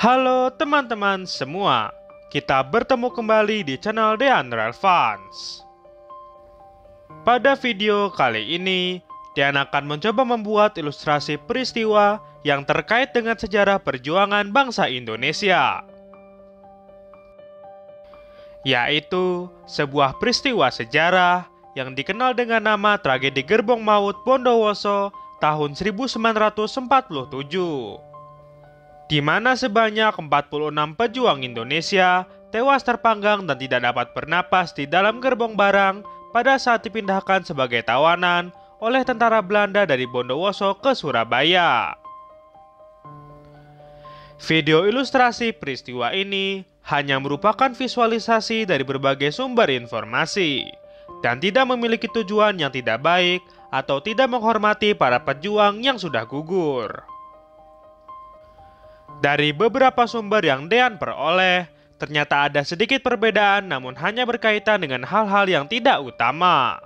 Halo teman-teman semua, kita bertemu kembali di channel Dean Relevance. Pada video kali ini, Dean akan mencoba membuat ilustrasi peristiwa yang terkait dengan sejarah perjuangan bangsa Indonesia, yaitu sebuah peristiwa sejarah yang dikenal dengan nama Tragedi Gerbong Maut Bondowoso tahun 1947. Di mana sebanyak 46 pejuang Indonesia tewas terpanggang dan tidak dapat bernapas di dalam gerbong barang pada saat dipindahkan sebagai tawanan oleh tentara Belanda dari Bondowoso ke Surabaya. Video ilustrasi peristiwa ini hanya merupakan visualisasi dari berbagai sumber informasi dan tidak memiliki tujuan yang tidak baik atau tidak menghormati para pejuang yang sudah gugur. Dari beberapa sumber yang Dean peroleh, ternyata ada sedikit perbedaan namun hanya berkaitan dengan hal-hal yang tidak utama.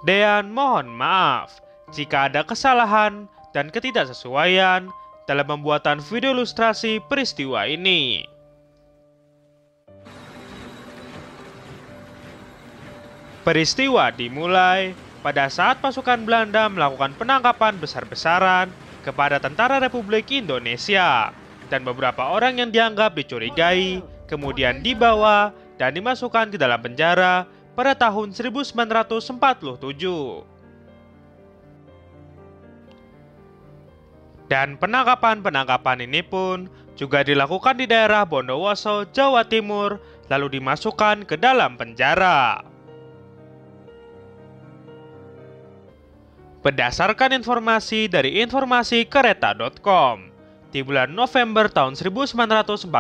Dean mohon maaf jika ada kesalahan dan ketidaksesuaian dalam pembuatan video ilustrasi peristiwa ini. Peristiwa dimulai pada saat pasukan Belanda melakukan penangkapan besar-besaran kepada tentara Republik Indonesia, dan beberapa orang yang dianggap dicurigai kemudian dibawa dan dimasukkan ke dalam penjara pada tahun 1947. Dan penangkapan-penangkapan ini pun juga dilakukan di daerah Bondowoso, Jawa Timur, lalu dimasukkan ke dalam penjara. Berdasarkan informasi dari informasi kereta.com, di bulan November tahun 1947,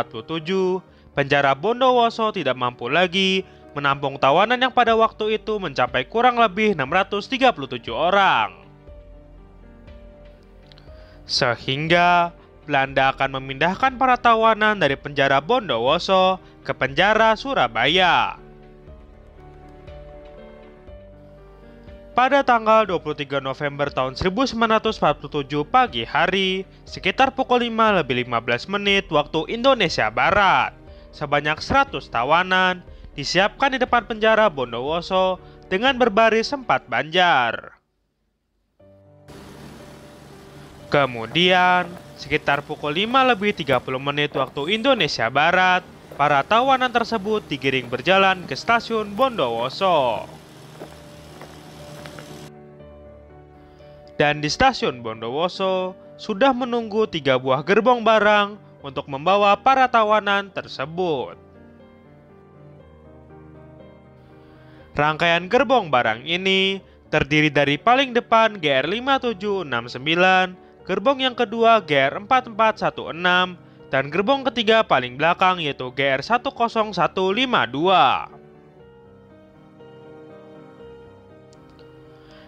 penjara Bondowoso tidak mampu lagi menampung tawanan yang pada waktu itu mencapai kurang lebih 637 orang. Sehingga Belanda akan memindahkan para tawanan dari penjara Bondowoso ke penjara Surabaya. Pada tanggal 23 November tahun 1947 pagi hari, sekitar pukul 5:15 waktu Indonesia Barat, sebanyak 100 tawanan disiapkan di depan penjara Bondowoso dengan berbaris 4 banjar. Kemudian, sekitar pukul 5:30 waktu Indonesia Barat, para tawanan tersebut digiring berjalan ke stasiun Bondowoso. Dan di stasiun Bondowoso sudah menunggu 3 buah gerbong barang untuk membawa para tawanan tersebut. Rangkaian gerbong barang ini terdiri dari paling depan GR 5769, gerbong yang kedua GR 4416, dan gerbong ketiga paling belakang yaitu GR 10152.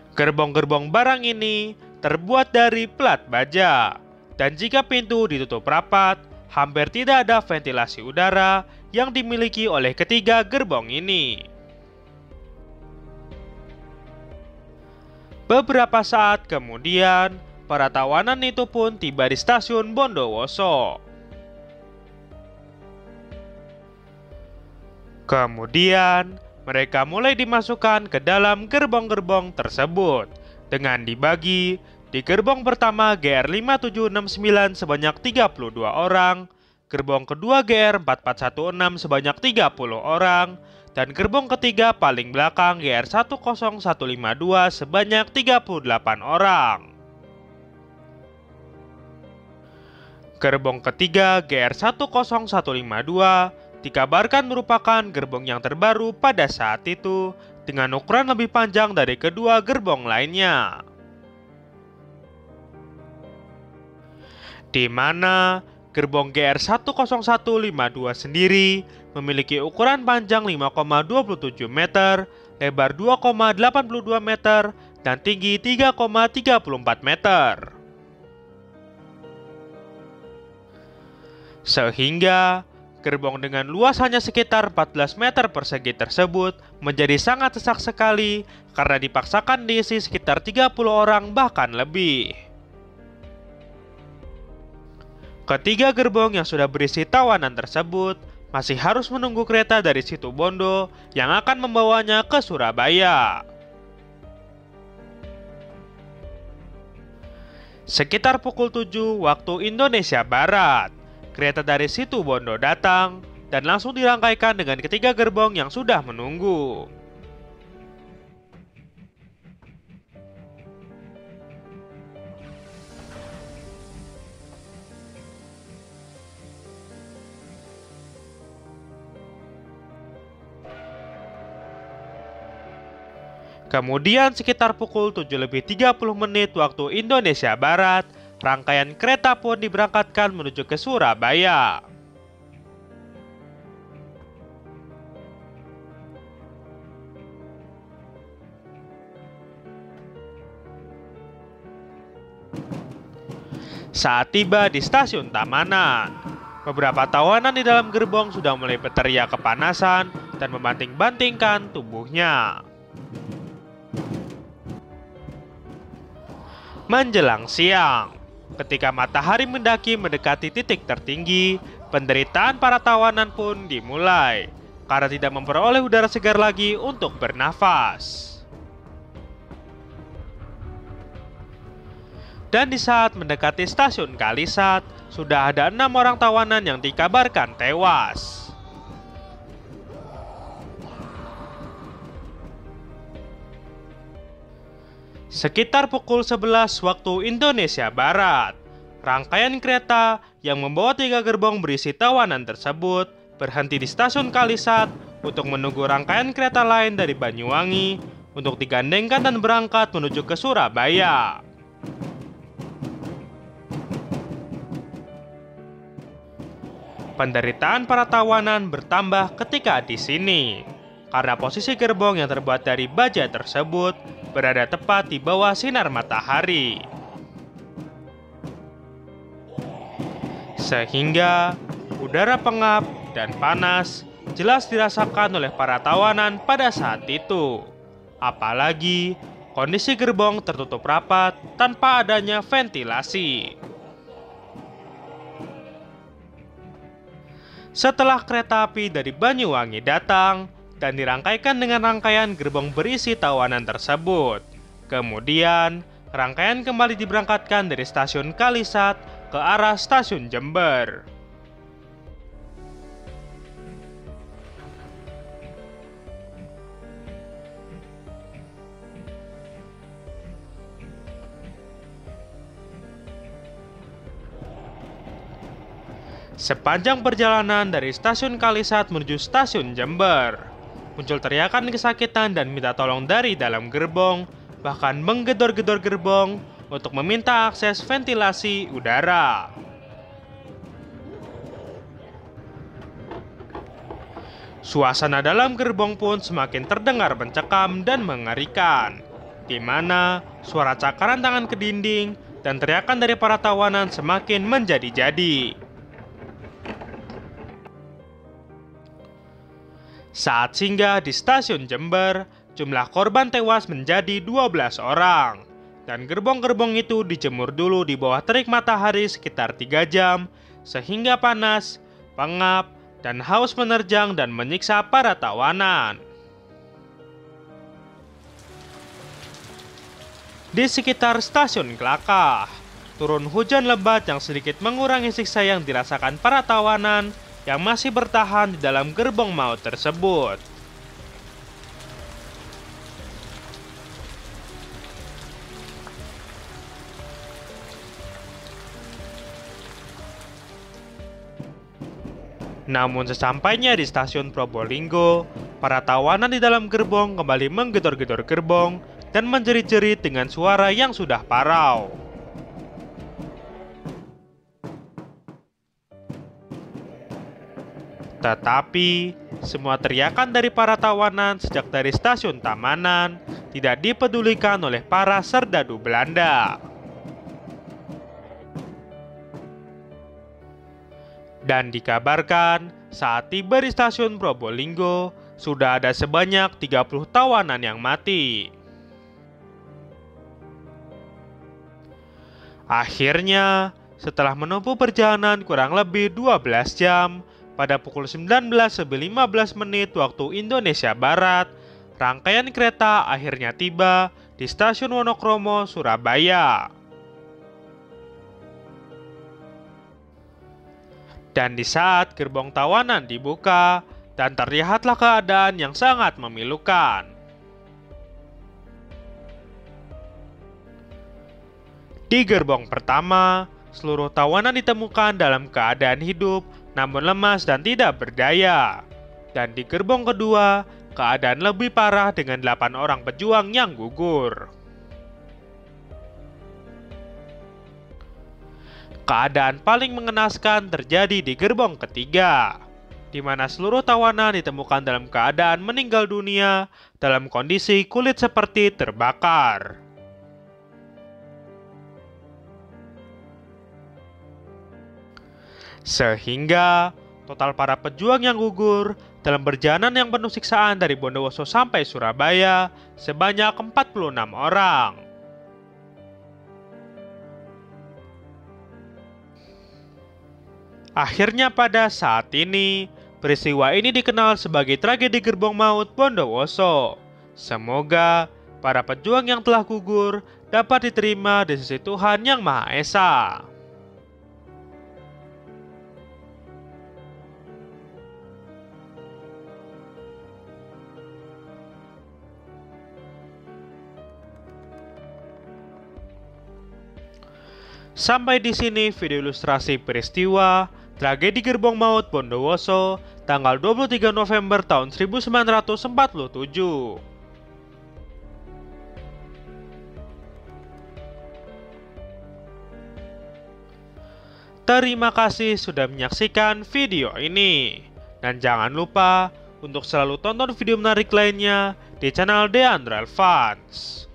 Gerbong-gerbong barang ini terbuat dari plat baja, dan jika pintu ditutup rapat, hampir tidak ada ventilasi udara yang dimiliki oleh ketiga gerbong ini. Beberapa saat kemudian, para tawanan itu pun tiba di stasiun Bondowoso. Kemudian, mereka mulai dimasukkan ke dalam gerbong-gerbong tersebut dengan dibagi di gerbong pertama GR 5769 sebanyak 32 orang, gerbong kedua GR 4416 sebanyak 30 orang, dan gerbong ketiga paling belakang GR 10152 sebanyak 38 orang. Gerbong ketiga GR 10152 dikabarkan merupakan gerbong yang terbaru pada saat itu dengan ukuran lebih panjang dari kedua gerbong lainnya, di mana gerbong GR 10152 sendiri memiliki ukuran panjang 5,27 meter, lebar 2,82 meter, dan tinggi 3,34 meter. Sehingga gerbong dengan luas hanya sekitar 14 meter persegi tersebut menjadi sangat sesak sekali karena dipaksakan diisi sekitar 30 orang bahkan lebih. Ketiga gerbong yang sudah berisi tawanan tersebut masih harus menunggu kereta dari Situbondo yang akan membawanya ke Surabaya. Sekitar pukul 7 waktu Indonesia Barat, kereta dari Situbondo datang dan langsung dirangkaikan dengan ketiga gerbong yang sudah menunggu. Kemudian sekitar pukul 7.30 waktu Indonesia Barat, rangkaian kereta pun diberangkatkan menuju ke Surabaya. Saat tiba di stasiun Tamanan, beberapa tawanan di dalam gerbong sudah mulai berteriak kepanasan dan membanting-bantingkan tubuhnya. Menjelang siang, ketika matahari mendekati titik tertinggi, penderitaan para tawanan pun dimulai karena tidak memperoleh udara segar lagi untuk bernafas. Dan di saat mendekati stasiun Kalisat, sudah ada 6 orang tawanan yang dikabarkan tewas. Sekitar pukul 11 waktu Indonesia Barat, rangkaian kereta yang membawa 3 gerbong berisi tawanan tersebut berhenti di stasiun Kalisat untuk menunggu rangkaian kereta lain dari Banyuwangi untuk digandengkan dan berangkat menuju ke Surabaya. Penderitaan para tawanan bertambah ketika di sini, karena posisi gerbong yang terbuat dari baja tersebut berada tepat di bawah sinar matahari. Sehingga udara pengap dan panas jelas dirasakan oleh para tawanan pada saat itu. Apalagi kondisi gerbong tertutup rapat tanpa adanya ventilasi. Setelah kereta api dari Banyuwangi datang dan dirangkaikan dengan rangkaian gerbong berisi tawanan tersebut, kemudian rangkaian kembali diberangkatkan dari stasiun Kalisat ke arah stasiun Jember. Sepanjang perjalanan dari stasiun Kalisat menuju stasiun Jember, muncul teriakan kesakitan dan minta tolong dari dalam gerbong, bahkan menggedor-gedor gerbong untuk meminta akses ventilasi udara. Suasana dalam gerbong pun semakin terdengar mencekam dan mengerikan, di mana suara cakaran tangan ke dinding dan teriakan dari para tawanan semakin menjadi-jadi. Saat singgah di stasiun Jember, jumlah korban tewas menjadi 12 orang. Dan gerbong-gerbong itu dijemur dulu di bawah terik matahari sekitar 3 jam, sehingga panas, pengap, dan haus menerjang dan menyiksa para tawanan. Di sekitar stasiun Klakah, turun hujan lebat yang sedikit mengurangi siksa yang dirasakan para tawanan yang masih bertahan di dalam gerbong maut tersebut. Namun sesampainya di stasiun Probolinggo, para tawanan di dalam gerbong kembali menggedor-gedor gerbong dan menjerit-jerit dengan suara yang sudah parau. Tetapi, semua teriakan dari para tawanan sejak dari stasiun Tamanan tidak dipedulikan oleh para serdadu Belanda. Dan dikabarkan, saat tiba di stasiun Probolinggo, sudah ada sebanyak 30 tawanan yang mati. Akhirnya, setelah menempuh perjalanan kurang lebih 12 jam, pada pukul 19.15 waktu Indonesia Barat, rangkaian kereta akhirnya tiba di Stasiun Wonokromo, Surabaya. Dan di saat gerbong Tawanan dibuka, dan terlihatlah keadaan yang sangat memilukan. Di gerbong pertama, seluruh tawanan ditemukan dalam keadaan hidup, namun lemas dan tidak berdaya. Dan di gerbong kedua, keadaan lebih parah dengan 8 orang pejuang yang gugur. Keadaan paling mengenaskan terjadi di gerbong ketiga, di mana seluruh tawanan ditemukan dalam keadaan meninggal dunia dalam kondisi kulit seperti terbakar. Sehingga total para pejuang yang gugur dalam perjalanan yang penuh siksaan dari Bondowoso sampai Surabaya sebanyak 46 orang. Akhirnya pada saat ini, peristiwa ini dikenal sebagai tragedi Gerbong Maut Bondowoso. Semoga para pejuang yang telah gugur dapat diterima di sisi Tuhan Yang Maha Esa. Sampai di sini video ilustrasi peristiwa tragedi Gerbong Maut Bondowoso tanggal 23 November tahun 1947. Terima kasih sudah menyaksikan video ini. Dan jangan lupa untuk selalu tonton video menarik lainnya di channel Deandra Elvans.